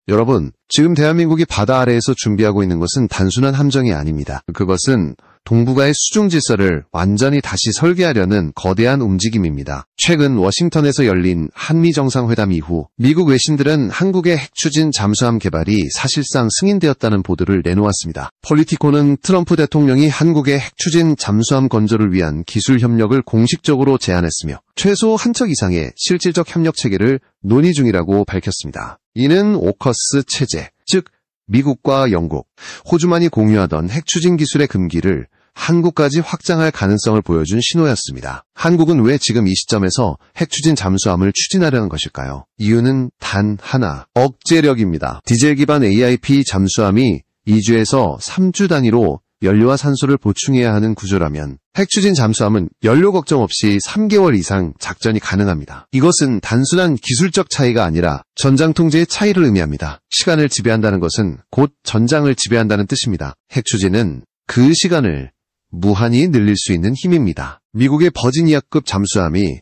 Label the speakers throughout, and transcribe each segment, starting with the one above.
Speaker 1: 여러분, 지금 대한민국이 바다 아래에서 준비하고 있는 것은 단순한 함정이 아닙니다. 그것은 동북아의 수중 질서를 완전히 다시 설계하려는 거대한 움직임입니다. 최근 워싱턴에서 열린 한미 정상회담 이후 미국 외신들은 한국의 핵추진 잠수함 개발이 사실상 승인되었다는 보도를 내놓았습니다. 폴리티코는 트럼프 대통령이 한국의 핵추진 잠수함 건조를 위한 기술 협력을 공식적으로 제안했으며 최소 한 척 이상의 실질적 협력 체계를 논의 중이라고 밝혔습니다. 이는 오커스 체제, 즉 미국과 영국, 호주만이 공유하던 핵추진 기술의 금기를 한국까지 확장할 가능성을 보여준 신호였습니다. 한국은 왜 지금 이 시점에서 핵추진 잠수함을 추진하려는 것일까요? 이유는 단 하나, 억제력입니다. 디젤 기반 AIP 잠수함이 2주에서 3주 단위로 연료와 산소를 보충해야 하는 구조라면 핵추진 잠수함은 연료 걱정 없이 3개월 이상 작전이 가능합니다. 이것은 단순한 기술적 차이가 아니라 전장 통제의 차이를 의미합니다. 시간을 지배한다는 것은 곧 전장을 지배한다는 뜻입니다. 핵추진은 그 시간을 무한히 늘릴 수 있는 힘입니다. 미국의 버지니아급 잠수함이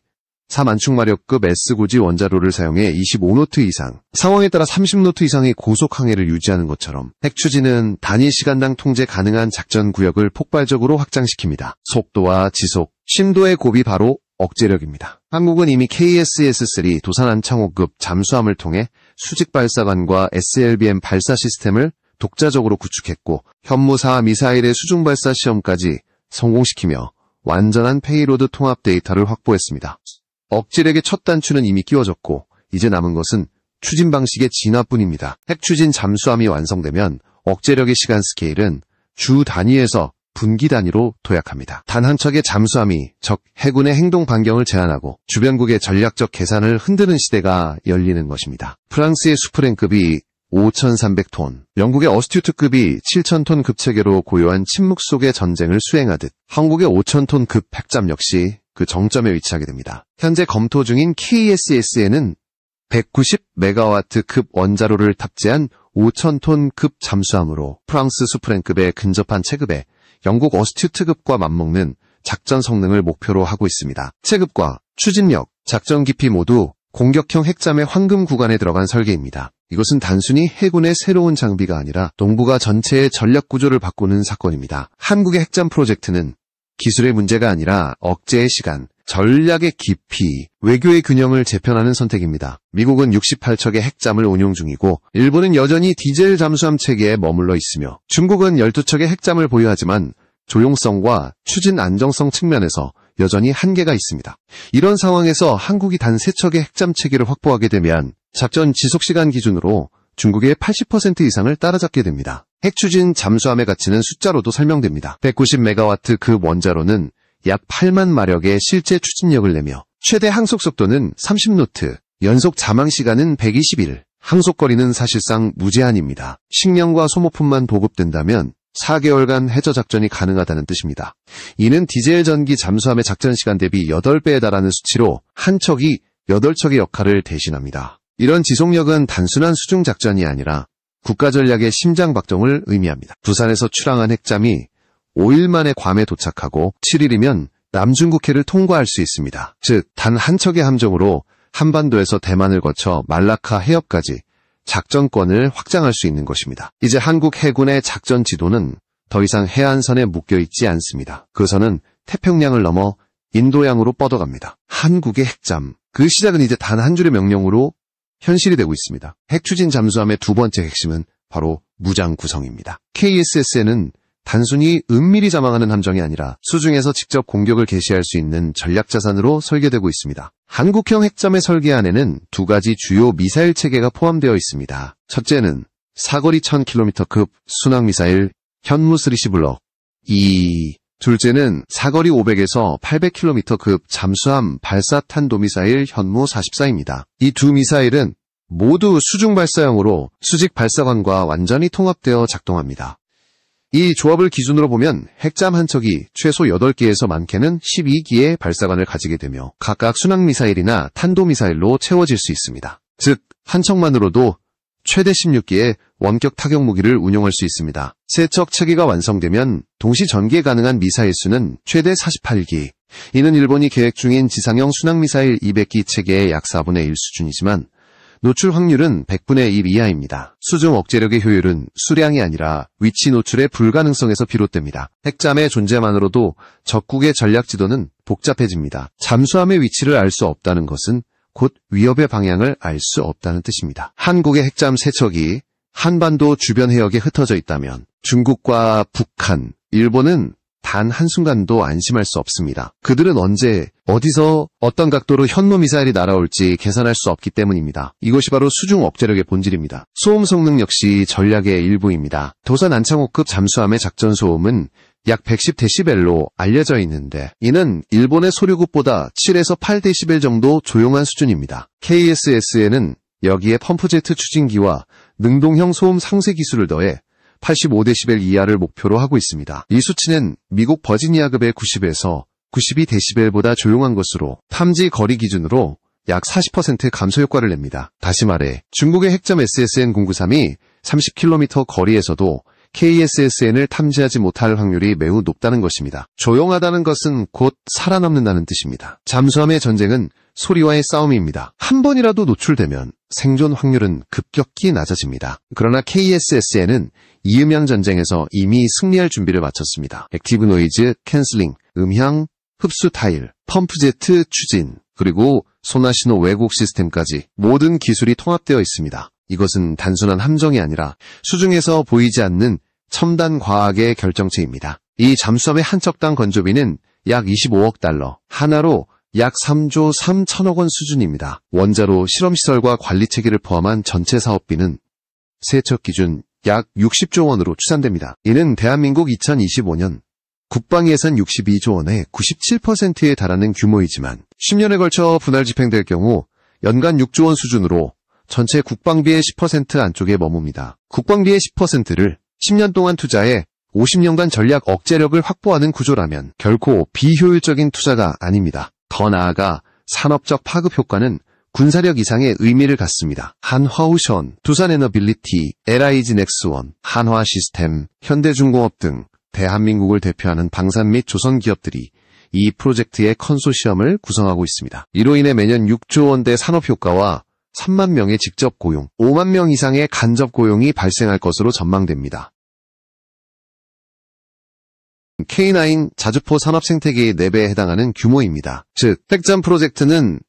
Speaker 1: 4만축마력급 S고지 원자로를 사용해 25노트 이상, 상황에 따라 30노트 이상의 고속 항해를 유지하는 것처럼 핵추진은 단위 시간당 통제 가능한 작전 구역을 폭발적으로 확장시킵니다. 속도와 지속, 심도의 곱이 바로 억제력입니다. 한국은 이미 KSS-3 도산 안창호급 잠수함을 통해 수직 발사관과 SLBM 발사 시스템을 독자적으로 구축했고 현무4 미사일의 수중 발사 시험까지 성공시키며 완전한 페이로드 통합 데이터를 확보했습니다. 억제력의 첫 단추는 이미 끼워졌고 이제 남은 것은 추진 방식의 진화뿐입니다. 핵추진 잠수함이 완성되면 억제력의 시간 스케일은 주 단위에서 분기 단위로 도약합니다. 단 한 척의 잠수함이 적 해군의 행동 반경을 제한하고 주변국의 전략적 계산을 흔드는 시대가 열리는 것입니다. 프랑스의 수프랭급이 5,300톤, 영국의 어스튜트급이 7,000톤급 체계로 고요한 침묵 속의 전쟁을 수행하듯 한국의 5,000톤급 핵잠 역시 그 정점에 위치하게 됩니다. 현재 검토 중인 KSS에는 190메가와트급 원자로를 탑재한 5,000톤급 잠수함으로 프랑스 수프랭급의 근접한 체급에 영국 어스튜트급과 맞먹는 작전 성능을 목표로 하고 있습니다. 체급과 추진력, 작전 깊이 모두 공격형 핵잠의 황금 구간에 들어간 설계입니다. 이것은 단순히 해군의 새로운 장비가 아니라 동북아 전체의 전략 구조를 바꾸는 사건입니다. 한국의 핵잠 프로젝트는 기술의 문제가 아니라 억제의 시간, 전략의 깊이, 외교의 균형을 재편하는 선택입니다. 미국은 68척의 핵잠을 운용 중이고 일본은 여전히 디젤 잠수함 체계에 머물러 있으며 중국은 12척의 핵잠을 보유하지만 조용성과 추진 안정성 측면에서 여전히 한계가 있습니다. 이런 상황에서 한국이 단 3척의 핵잠 체계를 확보하게 되면 작전 지속시간 기준으로 중국의 80% 이상을 따라잡게 됩니다. 핵추진 잠수함의 가치는 숫자로도 설명됩니다. 190메가와트급 원자로는 약 8만 마력의 실제 추진력을 내며 최대 항속 속도는 30노트, 연속 자망 시간은 120일, 항속거리는 사실상 무제한입니다. 식량과 소모품만 보급된다면 4개월간 해저 작전이 가능하다는 뜻입니다. 이는 디젤 전기 잠수함의 작전 시간 대비 8배에 달하는 수치로 한 척이 8척의 역할을 대신합니다. 이런 지속력은 단순한 수중 작전이 아니라 국가 전략의 심장 박동을 의미합니다. 부산에서 출항한 핵잠이 5일 만에 괌에 도착하고 7일이면 남중국해를 통과할 수 있습니다. 즉, 단 한 척의 함정으로 한반도에서 대만을 거쳐 말라카 해협까지 작전권을 확장할 수 있는 것입니다. 이제 한국 해군의 작전 지도는 더 이상 해안선에 묶여있지 않습니다. 그 선은 태평양을 넘어 인도양으로 뻗어갑니다. 한국의 핵잠, 그 시작은 이제 단 한 줄의 명령으로 현실이 되고 있습니다. 핵추진 잠수함의 두 번째 핵심은 바로 무장 구성입니다. KSS에는 단순히 은밀히 자망하는 함정이 아니라 수중에서 직접 공격을 개시할 수 있는 전략자산으로 설계되고 있습니다. 한국형 핵잠의 설계 안에는 두 가지 주요 미사일 체계가 포함되어 있습니다. 첫째는 사거리 1000km급 순항미사일 현무3 시블럭 2, 둘째는 사거리 500에서 800km급 잠수함 발사탄도미사일 현무 44입니다. 이 두 미사일은 모두 수중 발사형으로 수직 발사관과 완전히 통합되어 작동합니다. 이 조합을 기준으로 보면 핵잠 한 척이 최소 8개에서 많게는 12기의 발사관을 가지게 되며 각각 순항미사일이나 탄도미사일로 채워질 수 있습니다. 즉, 한 척만으로도 최대 16기의 원격 타격 무기를 운용할 수 있습니다. 3척 체계가 완성되면 동시 전개 가능한 미사일 수는 최대 48기. 이는 일본이 계획 중인 지상형 순항미사일 200기 체계의 약 4분의 1 수준이지만 노출 확률은 100분의 1 이하입니다. 수중 억제력의 효율은 수량이 아니라 위치 노출의 불가능성에서 비롯됩니다. 핵잠의 존재만으로도 적국의 전략 지도는 복잡해집니다. 잠수함의 위치를 알 수 없다는 것은 곧 위협의 방향을 알 수 없다는 뜻입니다. 한국의 핵잠 세척이 한반도 주변 해역에 흩어져 있다면 중국과 북한, 일본은 단 한순간도 안심할 수 없습니다. 그들은 언제, 어디서, 어떤 각도로 현무미사일이 날아올지 계산할 수 없기 때문입니다. 이것이 바로 수중 억제력의 본질입니다. 소음 성능 역시 전략의 일부입니다. 도산 안창호급 잠수함의 작전 소음은 약 110dB로 알려져 있는데 이는 일본의 소류급보다 7에서 8dB 정도 조용한 수준입니다. KSS에는 여기에 펌프제트 추진기와 능동형 소음 상쇄 기술을 더해 85dB 이하를 목표로 하고 있습니다. 이 수치는 미국 버지니아급의 90에서 92dB보다 조용한 것으로 탐지 거리 기준으로 약 40% 감소 효과를 냅니다. 다시 말해 중국의 핵잠 SSN-093이 30km 거리에서도 KSSN을 탐지하지 못할 확률이 매우 높다는 것입니다. 조용하다는 것은 곧 살아남는다는 뜻입니다. 잠수함의 전쟁은 소리와의 싸움입니다. 한 번이라도 노출되면 생존 확률은 급격히 낮아집니다. 그러나 KSSN은 이음향 전쟁에서 이미 승리할 준비를 마쳤습니다. 액티브 노이즈 캔슬링, 음향, 흡수 타일, 펌프제트 추진, 그리고 소나시노 왜곡 시스템까지 모든 기술이 통합되어 있습니다. 이것은 단순한 함정이 아니라 수중에서 보이지 않는 첨단 과학의 결정체입니다. 이 잠수함의 한 척당 건조비는 약 25억 달러, 하나로 약 3조 3천억 원 수준입니다. 원자로 실험시설과 관리체계를 포함한 전체 사업비는 세척 기준 약 60조 원으로 추산됩니다. 이는 대한민국 2025년 국방 예산 62조 원의 97%에 달하는 규모이지만 10년에 걸쳐 분할 집행될 경우 연간 6조 원 수준으로 전체 국방비의 10% 안쪽에 머뭅니다. 국방비의 10%를 10년 동안 투자해 50년간 전략 억제력을 확보하는 구조라면 결코 비효율적인 투자가 아닙니다. 더 나아가 산업적 파급 효과는 군사력 이상의 의미를 갖습니다. 한화오션, 두산에너빌리티, LIG 넥스원, 한화시스템, 현대중공업 등 대한민국을 대표하는 방산 및 조선 기업들이 이 프로젝트의 컨소시엄을 구성하고 있습니다. 이로 인해 매년 6조 원대 산업 효과와 3만 명의 직접 고용, 5만 명 이상의 간접 고용이 발생할 것으로 전망됩니다. K9 자주포 산업생태계의 4배에 해당하는 규모입니다. 즉, 핵잠 프로젝트는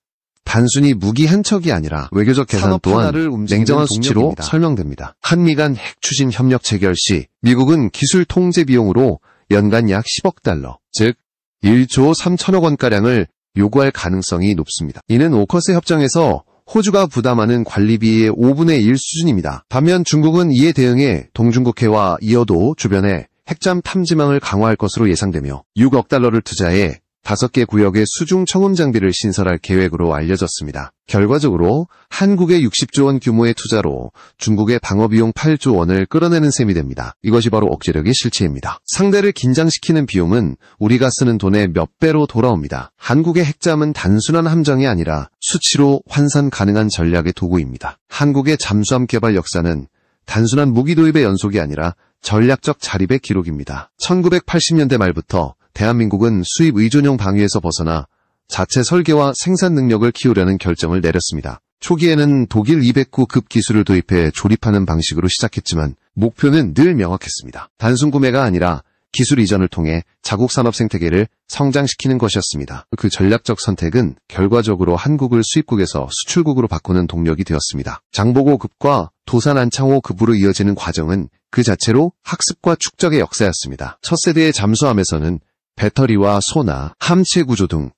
Speaker 1: 단순히 무기 한 척이 아니라 외교적 계산 또한 냉정한 수치로 설명됩니다. 한미 간 핵추진 협력 체결 시 미국은 기술 통제 비용으로 연간 약 10억 달러, 즉 1조 3천억 원가량을 요구할 가능성이 높습니다. 이는 오커스 협정에서 호주가 부담하는 관리비의 5분의 1 수준입니다. 반면 중국은 이에 대응해 동중국해와 이어도 주변에 핵잠 탐지망을 강화할 것으로 예상되며 6억 달러를 투자해 5개 구역의 수중 청음 장비를 신설할 계획으로 알려졌습니다. 결과적으로 한국의 60조 원 규모의 투자로 중국의 방어비용 8조 원을 끌어내는 셈이 됩니다. 이것이 바로 억제력의 실체입니다. 상대를 긴장시키는 비용은 우리가 쓰는 돈의 몇 배로 돌아옵니다. 한국의 핵잠은 단순한 함정이 아니라 수치로 환산 가능한 전략의 도구입니다. 한국의 잠수함 개발 역사는 단순한 무기 도입의 연속이 아니라 전략적 자립의 기록입니다. 1980년대 말부터 대한민국은 수입 의존형 방위에서 벗어나 자체 설계와 생산 능력을 키우려는 결정을 내렸습니다. 초기에는 독일 209급 기술을 도입해 조립하는 방식으로 시작했지만 목표는 늘 명확했습니다. 단순 구매가 아니라 기술 이전을 통해 자국 산업 생태계를 성장시키는 것이었습니다. 그 전략적 선택은 결과적으로 한국을 수입국에서 수출국으로 바꾸는 동력이 되었습니다. 장보고급과 도산 안창호급으로 이어지는 과정은 그 자체로 학습과 축적의 역사였습니다. 첫 세대의 잠수함에서는 배터리와 소나, 함체 구조 등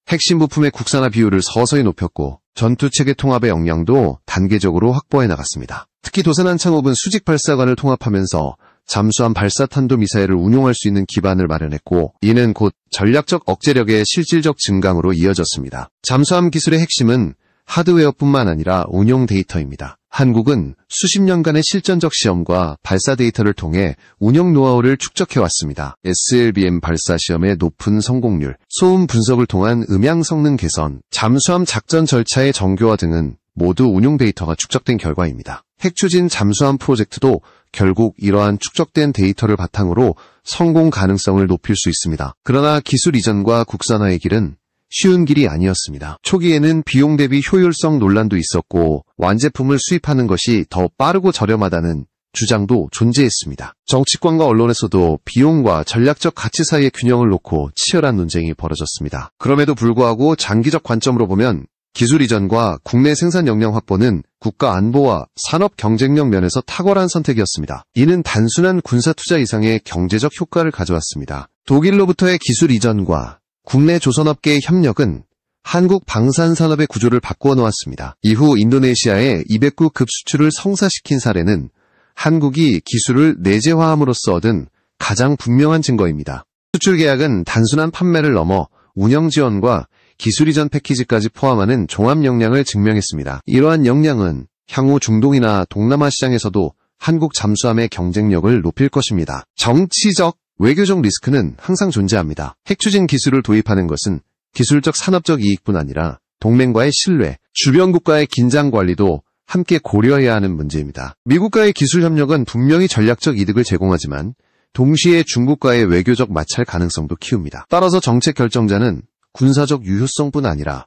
Speaker 1: 핵심 부품의 국산화 비율을 서서히 높였고 전투체계 통합의 역량도 단계적으로 확보해 나갔습니다. 특히 도산 안창호급은 수직 발사관을 통합하면서 잠수함 발사탄도 미사일을 운용할 수 있는 기반을 마련했고 이는 곧 전략적 억제력의 실질적 증강으로 이어졌습니다. 잠수함 기술의 핵심은 하드웨어뿐만 아니라 운용 데이터입니다. 한국은 수십 년간의 실전적 시험과 발사 데이터를 통해 운영 노하우를 축적해왔습니다. SLBM 발사 시험의 높은 성공률, 소음 분석을 통한 음향 성능 개선, 잠수함 작전 절차의 정교화 등은 모두 운용 데이터가 축적된 결과입니다. 핵추진 잠수함 프로젝트도 결국 이러한 축적된 데이터를 바탕으로 성공 가능성을 높일 수 있습니다. 그러나 기술 이전과 국산화의 길은 쉬운 길이 아니었습니다. 초기에는 비용 대비 효율성 논란도 있었고 완제품을 수입하는 것이 더 빠르고 저렴하다는 주장도 존재했습니다. 정치권과 언론에서도 비용과 전략적 가치 사이의 균형을 놓고 치열한 논쟁이 벌어졌습니다. 그럼에도 불구하고 장기적 관점으로 보면 기술 이전과 국내 생산 역량 확보는 국가 안보와 산업 경쟁력 면에서 탁월한 선택이었습니다. 이는 단순한 군사 투자 이상의 경제적 효과를 가져왔습니다. 독일로부터의 기술 이전과 국내 조선업계의 협력은 한국 방산산업의 구조를 바꾸어 놓았습니다. 이후 인도네시아의 209급 수출을 성사시킨 사례는 한국이 기술을 내재화함으로써 얻은 가장 분명한 증거입니다. 수출 계약은 단순한 판매를 넘어 운영 지원과 기술 이전 패키지까지 포함하는 종합 역량을 증명했습니다. 이러한 역량은 향후 중동이나 동남아 시장에서도 한국 잠수함의 경쟁력을 높일 것입니다. 정치적, 외교적 리스크는 항상 존재합니다. 핵추진 기술을 도입하는 것은 기술적 산업적 이익뿐 아니라 동맹과의 신뢰, 주변 국가의 긴장 관리도 함께 고려해야 하는 문제입니다. 미국과의 기술 협력은 분명히 전략적 이득을 제공하지만 동시에 중국과의 외교적 마찰 가능성도 키웁니다. 따라서 정책 결정자는 군사적 유효성뿐 아니라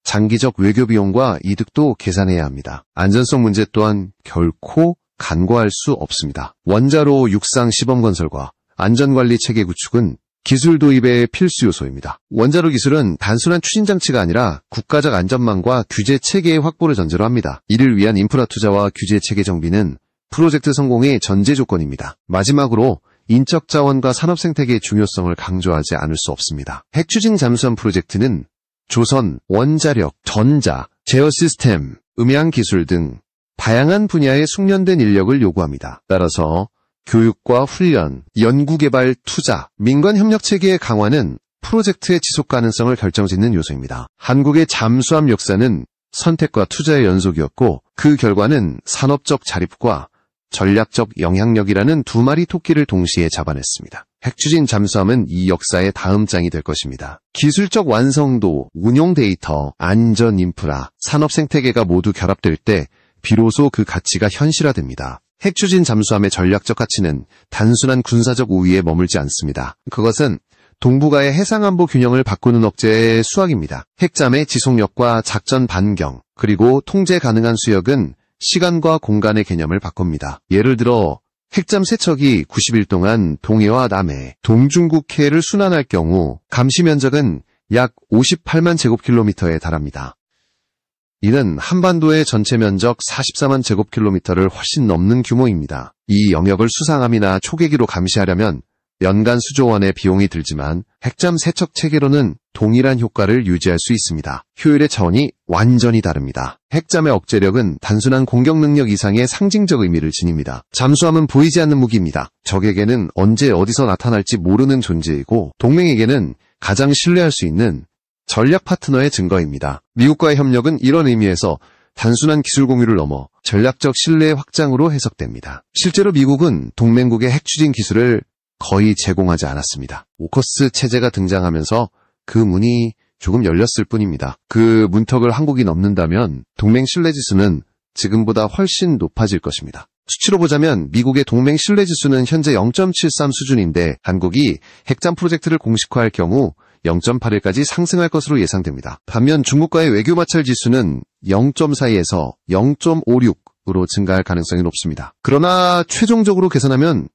Speaker 1: 장기적 외교 비용과 이득도 계산해야 합니다. 안전성 문제 또한 결코 간과할 수 없습니다. 원자로 육상 시범 건설과 안전관리 체계 구축은 기술 도입의 필수 요소입니다. 원자로 기술은 단순한 추진 장치가 아니라 국가적 안전망과 규제 체계의 확보를 전제로 합니다. 이를 위한 인프라 투자와 규제 체계 정비는 프로젝트 성공의 전제 조건입니다. 마지막으로 인적 자원과 산업 생태계의 중요성을 강조하지 않을 수 없습니다. 핵추진 잠수함 프로젝트는 조선, 원자력, 전자, 제어 시스템, 음향 기술 등 다양한 분야의 숙련된 인력을 요구합니다. 따라서 교육과 훈련, 연구개발, 투자, 민관 협력 체계의 강화는 프로젝트의 지속 가능성을 결정짓는 요소입니다. 한국의 잠수함 역사는 선택과 투자의 연속이었고 그 결과는 산업적 자립과 전략적 영향력이라는 두 마리 토끼를 동시에 잡아냈습니다. 핵추진 잠수함은 이 역사의 다음 장이 될 것입니다. 기술적 완성도, 운용 데이터, 안전 인프라, 산업 생태계가 모두 결합될 때 비로소 그 가치가 현실화됩니다. 핵추진 잠수함의 전략적 가치는 단순한 군사적 우위에 머물지 않습니다. 그것은 동북아의 해상안보 균형을 바꾸는 억제의 수학입니다. 핵잠의 지속력과 작전 반경, 그리고 통제 가능한 수역은 시간과 공간의 개념을 바꿉니다. 예를 들어 핵잠 3척이 90일 동안 동해와 남해, 동중국해를 순환할 경우 감시 면적은 약 58만 제곱킬로미터에 달합니다. 이는 한반도의 전체 면적 44만 제곱킬로미터를 훨씬 넘는 규모입니다. 이 영역을 수상함이나 초계기로 감시하려면 연간 수조 원의 비용이 들지만 핵잠 3척 체계로는 동일한 효과를 유지할 수 있습니다. 효율의 차원이 완전히 다릅니다. 핵잠의 억제력은 단순한 공격 능력 이상의 상징적 의미를 지닙니다. 잠수함은 보이지 않는 무기입니다. 적에게는 언제 어디서 나타날지 모르는 존재이고 동맹에게는 가장 신뢰할 수 있는 전략 파트너의 증거입니다. 미국과의 협력은 이런 의미에서 단순한 기술 공유를 넘어 전략적 신뢰의 확장으로 해석됩니다. 실제로 미국은 동맹국의 핵추진 기술을 거의 제공하지 않았습니다. 오커스 체제가 등장하면서 그 문이 조금 열렸을 뿐입니다. 그 문턱을 한국이 넘는다면 동맹 신뢰지수는 지금보다 훨씬 높아질 것입니다. 수치로 보자면 미국의 동맹 신뢰지수는 현재 0.73 수준인데 한국이 핵잠 프로젝트를 공식화할 경우 0.81까지 상승할 것으로 예상됩니다. 반면 중국과의 외교 마찰 지수는 0.42에서 0.56으로 증가할 가능성이 높습니다. 그러나 최종적으로 계산하면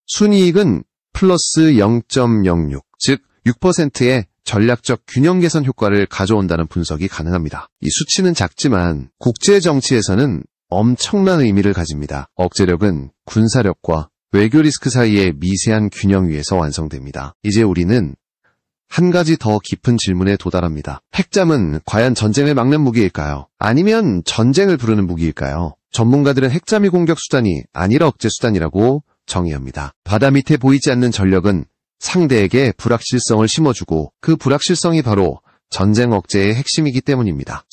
Speaker 1: 순이익은 플러스 0.06, 즉 6%의 전략적 균형 개선 효과를 가져온다는 분석이 가능합니다. 이 수치는 작지만 국제 정치에서는 엄청난 의미를 가집니다. 억제력은 군사력과 외교 리스크 사이의 미세한 균형 위에서 완성됩니다. 이제 우리는 한 가지 더 깊은 질문에 도달합니다. 핵잠은 과연 전쟁을 막는 무기일까요? 아니면 전쟁을 부르는 무기일까요? 전문가들은 핵잠이 공격 수단이 아니라 억제 수단이라고 정의합니다. 바다 밑에 보이지 않는 전력은 상대에게 불확실성을 심어주고 그 불확실성이 바로 전쟁 억제의 핵심이기 때문입니다.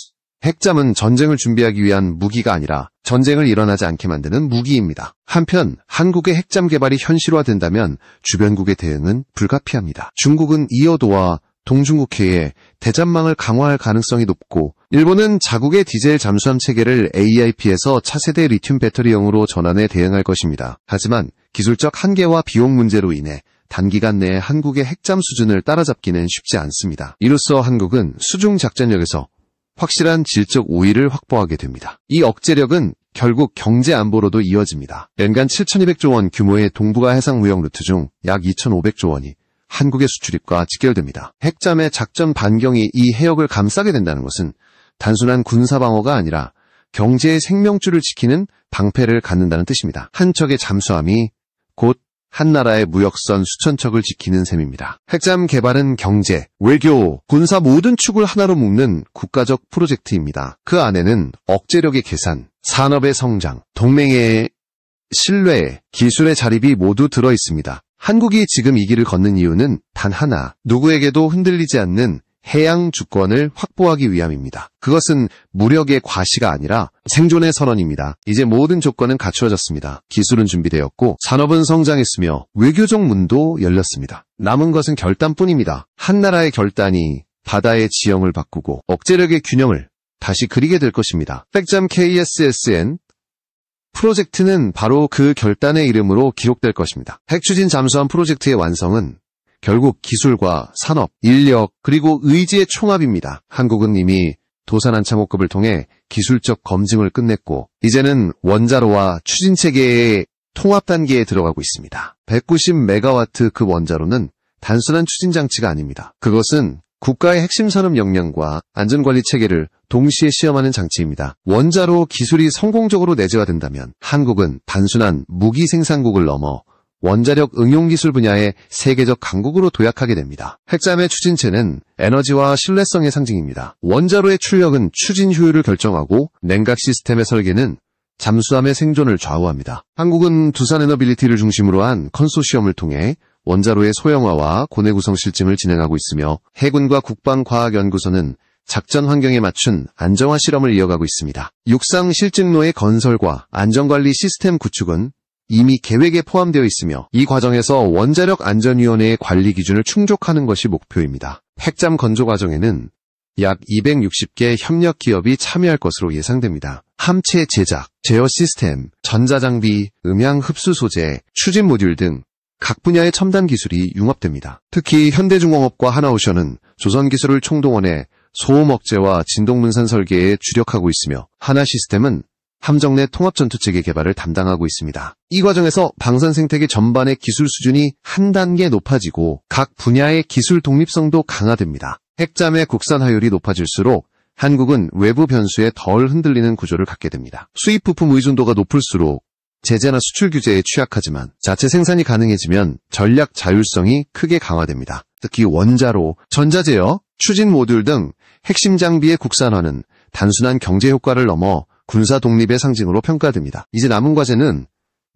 Speaker 1: 핵잠은 전쟁을 준비하기 위한 무기가 아니라 전쟁을 일어나지 않게 만드는 무기입니다. 한편 한국의 핵잠 개발이 현실화된다면 주변국의 대응은 불가피합니다. 중국은 이어도와 동중국해에 대잠망을 강화할 가능성이 높고 일본은 자국의 디젤 잠수함 체계를 AIP에서 차세대 리튬 배터리형으로 전환해 대응할 것입니다. 하지만 기술적 한계와 비용 문제로 인해 단기간 내에 한국의 핵잠 수준을 따라잡기는 쉽지 않습니다. 이로써 한국은 수중 작전력에서 확실한 질적 우위를 확보하게 됩니다. 이 억제력은 결국 경제 안보로도 이어집니다. 연간 7,200조 원 규모의 동북아 해상 무역 루트 중 약 2,500조 원이 한국의 수출입과 직결됩니다. 핵잠의 작전 반경이 이 해역을 감싸게 된다는 것은 단순한 군사방어가 아니라 경제의 생명줄을 지키는 방패를 갖는다는 뜻입니다. 한 척의 잠수함이 곧 한 나라의 무역선 수천 척을 지키는 셈입니다. 핵잠 개발은 경제, 외교, 군사 모든 축을 하나로 묶는 국가적 프로젝트입니다. 그 안에는 억제력의 계산, 산업의 성장, 동맹의 신뢰, 기술의 자립이 모두 들어 있습니다. 한국이 지금 이 길을 걷는 이유는 단 하나, 누구에게도 흔들리지 않는 해양 주권을 확보하기 위함입니다. 그것은 무력의 과시가 아니라 생존의 선언입니다. 이제 모든 조건은 갖추어졌습니다. 기술은 준비되었고 산업은 성장했으며 외교적 문도 열렸습니다. 남은 것은 결단뿐입니다. 한 나라의 결단이 바다의 지형을 바꾸고 억제력의 균형을 다시 그리게 될 것입니다. 핵잠 KSSN 프로젝트는 바로 그 결단의 이름으로 기록될 것입니다. 핵추진 잠수함 프로젝트의 완성은 결국 기술과 산업, 인력, 그리고 의지의 총합입니다. 한국은 이미 도산안창호급을 통해 기술적 검증을 끝냈고 이제는 원자로와 추진체계의 통합 단계에 들어가고 있습니다. 190메가와트 급 원자로는 단순한 추진장치가 아닙니다. 그것은 국가의 핵심 산업 역량과 안전관리 체계를 동시에 시험하는 장치입니다. 원자로 기술이 성공적으로 내재가 된다면 한국은 단순한 무기 생산국을 넘어 원자력 응용기술 분야의 세계적 강국으로 도약하게 됩니다. 핵잠의 추진체는 에너지와 신뢰성의 상징입니다. 원자로의 출력은 추진 효율을 결정하고 냉각 시스템의 설계는 잠수함의 생존을 좌우합니다. 한국은 두산에너빌리티를 중심으로 한 컨소시엄을 통해 원자로의 소형화와 고내 구성 실증을 진행하고 있으며 해군과 국방과학연구소는 작전 환경에 맞춘 안정화 실험을 이어가고 있습니다. 육상 실증로의 건설과 안전관리 시스템 구축은 이미 계획에 포함되어 있으며 이 과정에서 원자력 안전위원회의 관리 기준을 충족하는 것이 목표입니다. 핵잠 건조 과정에는 약 260개 협력 기업이 참여할 것으로 예상됩니다. 함체 제작, 제어 시스템, 전자장비, 음향 흡수 소재, 추진 모듈 등 각 분야의 첨단 기술이 융합됩니다. 특히 현대중공업과 하나오션은 조선 기술을 총동원해 소음 억제와 진동 분산 설계에 주력하고 있으며 하나 시스템은 함정 내 통합 전투체계 개발을 담당하고 있습니다. 이 과정에서 방산 생태계 전반의 기술 수준이 한 단계 높아지고 각 분야의 기술 독립성도 강화됩니다. 핵잠의 국산화율이 높아질수록 한국은 외부 변수에 덜 흔들리는 구조를 갖게 됩니다. 수입 부품 의존도가 높을수록 제재나 수출 규제에 취약하지만 자체 생산이 가능해지면 전략 자율성이 크게 강화됩니다. 특히 원자로, 전자제어, 추진 모듈 등 핵심 장비의 국산화는 단순한 경제 효과를 넘어 군사 독립의 상징으로 평가됩니다. 이제 남은 과제는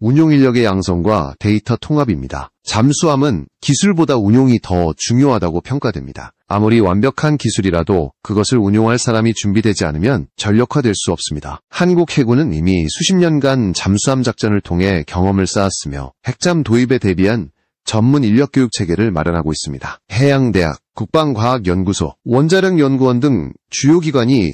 Speaker 1: 운용 인력의 양성과 데이터 통합입니다. 잠수함은 기술보다 운용이 더 중요하다고 평가됩니다. 아무리 완벽한 기술이라도 그것을 운용할 사람이 준비되지 않으면 전력화될 수 없습니다. 한국 해군은 이미 수십 년간 잠수함 작전을 통해 경험을 쌓았으며 핵잠 도입에 대비한 전문 인력 교육 체계를 마련하고 있습니다. 해양대학, 국방과학연구소, 원자력연구원 등 주요 기관이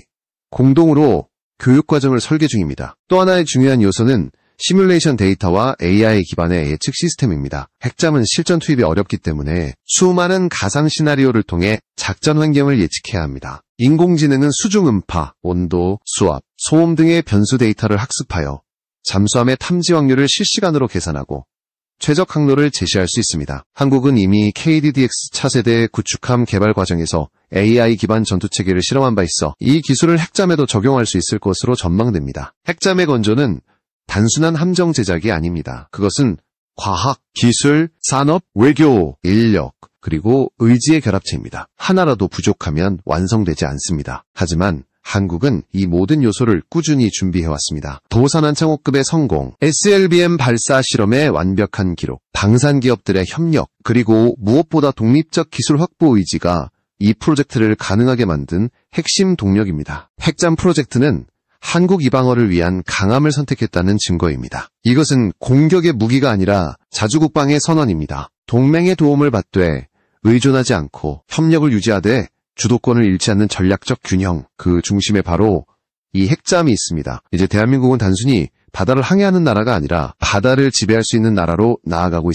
Speaker 1: 공동으로 교육과정을 설계 중입니다. 또 하나의 중요한 요소는 시뮬레이션 데이터와 AI 기반의 예측 시스템입니다. 핵잠은 실전 투입이 어렵기 때문에 수많은 가상 시나리오를 통해 작전 환경을 예측해야 합니다. 인공지능은 수중 음파, 온도, 수압, 소음 등의 변수 데이터를 학습하여 잠수함의 탐지 확률을 실시간으로 계산하고 최적 항로를 제시할 수 있습니다. 한국은 이미 KDDX 차세대 구축함 개발 과정에서 AI 기반 전투체계를 실험한 바 있어 이 기술을 핵잠에도 적용할 수 있을 것으로 전망됩니다. 핵잠의 건조는 단순한 함정 제작이 아닙니다. 그것은 과학, 기술, 산업, 외교, 인력, 그리고 의지의 결합체입니다. 하나라도 부족하면 완성되지 않습니다. 하지만 한국은 이 모든 요소를 꾸준히 준비해왔습니다. 도산안창호급의 성공, SLBM 발사 실험의 완벽한 기록, 방산기업들의 협력, 그리고 무엇보다 독립적 기술 확보 의지가 이 프로젝트를 가능하게 만든 핵심 동력입니다. 핵잠 프로젝트는 한국 이방어를 위한 강함을 선택했다는 증거입니다. 이것은 공격의 무기가 아니라 자주국방의 선언입니다. 동맹의 도움을 받되 의존하지 않고 협력을 유지하되 주도권을 잃지 않는 전략적 균형, 그 중심에 바로 이 핵잠이 있습니다. 이제 대한민국은 단순히 바다를 항해하는 나라가 아니라 바다를 지배할 수 있는 나라로 나아가고 있습니다.